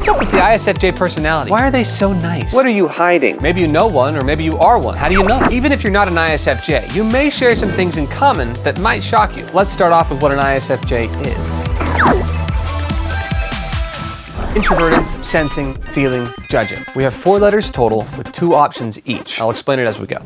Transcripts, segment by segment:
What's up with the ISFJ personality? Why are they so nice? What are you hiding? Maybe you know one, or maybe you are one. How do you know? Even if you're not an ISFJ, you may share some things in common that might shock you. Let's start off with what an ISFJ is. Introverted, sensing, feeling, judging. We have 4 letters total with 2 options each. I'll explain it as we go.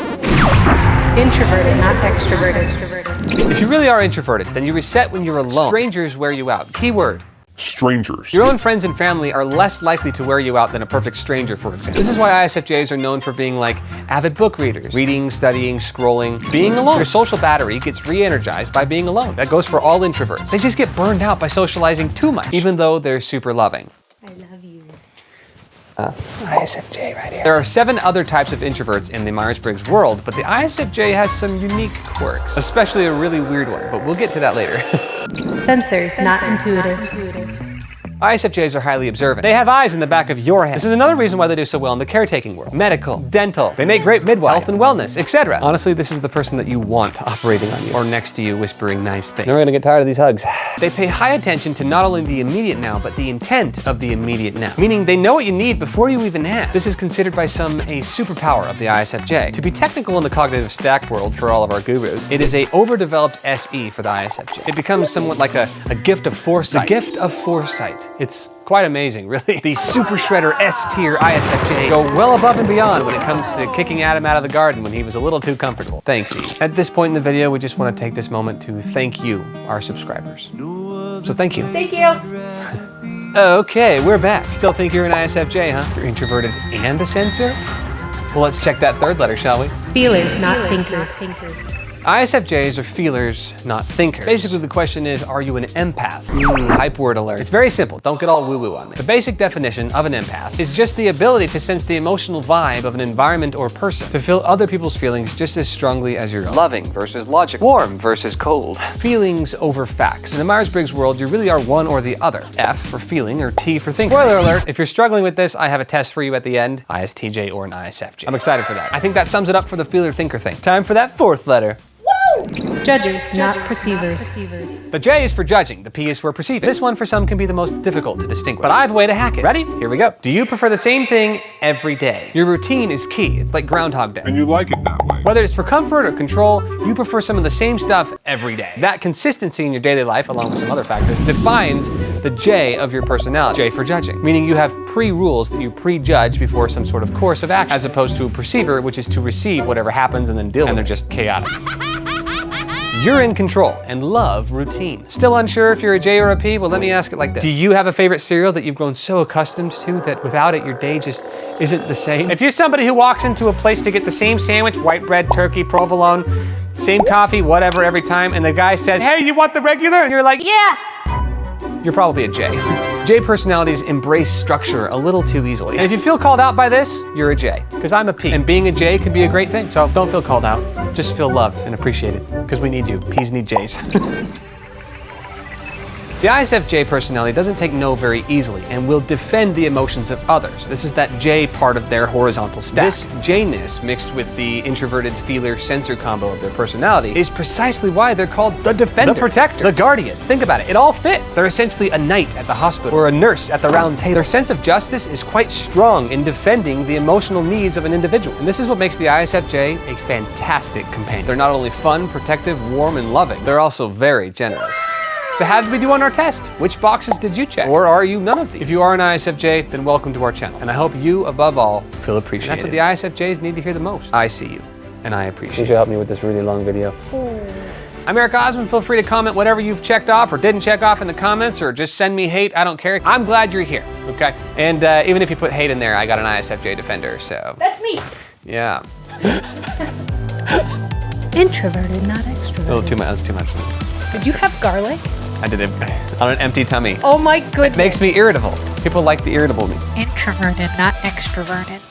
Introverted, not extroverted. If you really are introverted, then you reset when you're alone. Strangers wear you out. Keyword. Strangers. Your own friends and family are less likely to wear you out than a perfect stranger, for example. This is why ISFJs are known for being like avid book readers. Reading, studying, scrolling, being alone. Your social battery gets re-energized by being alone. That goes for all introverts. They just get burned out by socializing too much, even though they're super loving. I love you. ISFJ right here. There are 7 other types of introverts in the Myers-Briggs world, but the ISFJ has some unique quirks, especially a really weird one, but we'll get to that later. Sensors, not intuitives. ISFJs are highly observant. They have eyes in the back of your head. This is another reason why they do so well in the caretaking world. Medical, dental, they make great midwives, health and wellness, etc. Honestly, this is the person that you want operating on you, or next to you whispering nice things. Never gonna get tired of these hugs. They pay high attention to not only the immediate now, but the intent of the immediate now. Meaning they know what you need before you even ask. This is considered by some a superpower of the ISFJ. To be technical in the cognitive stack world for all of our gurus, it is a overdeveloped SE for the ISFJ. It becomes somewhat like a gift of foresight. The gift of foresight. It's quite amazing, really. The super shredder S-tier ISFJ go well above and beyond when it comes to kicking Adam out of the garden when he was a little too comfortable. Thanks, Eve. At this point in the video, we just want to take this moment to thank you, our subscribers. So thank you. Thank you. Okay, we're back. Still think you're an ISFJ, huh? You're introverted and a sensor? Well, let's check that 3rd letter, shall we? Feelers, not thinkers. ISFJs are feelers, not thinkers. Basically, the question is, are you an empath? Hype word alert. It's very simple. Don't get all woo-woo on me. The basic definition of an empath is just the ability to sense the emotional vibe of an environment or person, to feel other people's feelings just as strongly as your own. Loving versus logic. Warm versus cold. Feelings over facts. In the Myers-Briggs world, you really are one or the other. F for feeling or T for thinking. Spoiler alert, if you're struggling with this, I have a test for you at the end. ISTJ or an ISFJ. I'm excited for that. I think that sums it up for the feeler-thinker thing. Time for that 4th letter. Judgers, not perceivers. The J is for judging, the P is for perceiving. This one for some can be the most difficult to distinguish, but I have a way to hack it. Ready? Here we go. Do you prefer the same thing every day? Your routine is key. It's like Groundhog Day. And you like it that way. Whether it's for comfort or control, you prefer some of the same stuff every day. That consistency in your daily life, along with some other factors, defines the J of your personality. J for judging, meaning you have pre-rules that you prejudge before some sort of course of action, as opposed to a perceiver, which is to receive whatever happens and then deal with it. And they're just chaotic. You're in control and love routine. Still unsure if you're a J or a P? Well, let me ask it like this. Do you have a favorite cereal that you've grown so accustomed to that without it, your day just isn't the same? If you're somebody who walks into a place to get the same sandwich, white bread, turkey, provolone, same coffee, whatever, every time, and the guy says, hey, you want the regular? And you're like, yeah. You're probably a J. J personalities embrace structure a little too easily. And if you feel called out by this, you're a J, because I'm a P. And being a J can be a great thing. So don't feel called out, just feel loved and appreciated, because we need you. Ps need Js. The ISFJ personality doesn't take no very easily and will defend the emotions of others. This is that J part of their horizontal stack. This J-ness mixed with the introverted feeler sensor combo of their personality is precisely why they're called the defender, the protector, the guardian. Think about it, it all fits. They're essentially a knight at the hospital or a nurse at the round table. Their sense of justice is quite strong in defending the emotional needs of an individual. And this is what makes the ISFJ a fantastic companion. They're not only fun, protective, warm, and loving, they're also very generous. So how did we do on our test? Which boxes did you check? Or are you none of these? If you are an ISFJ, then welcome to our channel. And I hope you, above all, feel appreciated. And that's what the ISFJs need to hear the most. I see you, and I appreciate it. You should help me with this really long video. I'm Eric Osmond. Feel free to comment whatever you've checked off or didn't check off in the comments, or just send me hate. I don't care. I'm glad you're here, okay? And even if you put hate in there, I got an ISFJ defender, so. That's me. Yeah. Introverted, not extroverted. Oh, too much. That's too much. Did you have garlic? I did it on an empty tummy. Oh my goodness. It makes me irritable. People like the irritable me. Introverted, not extroverted.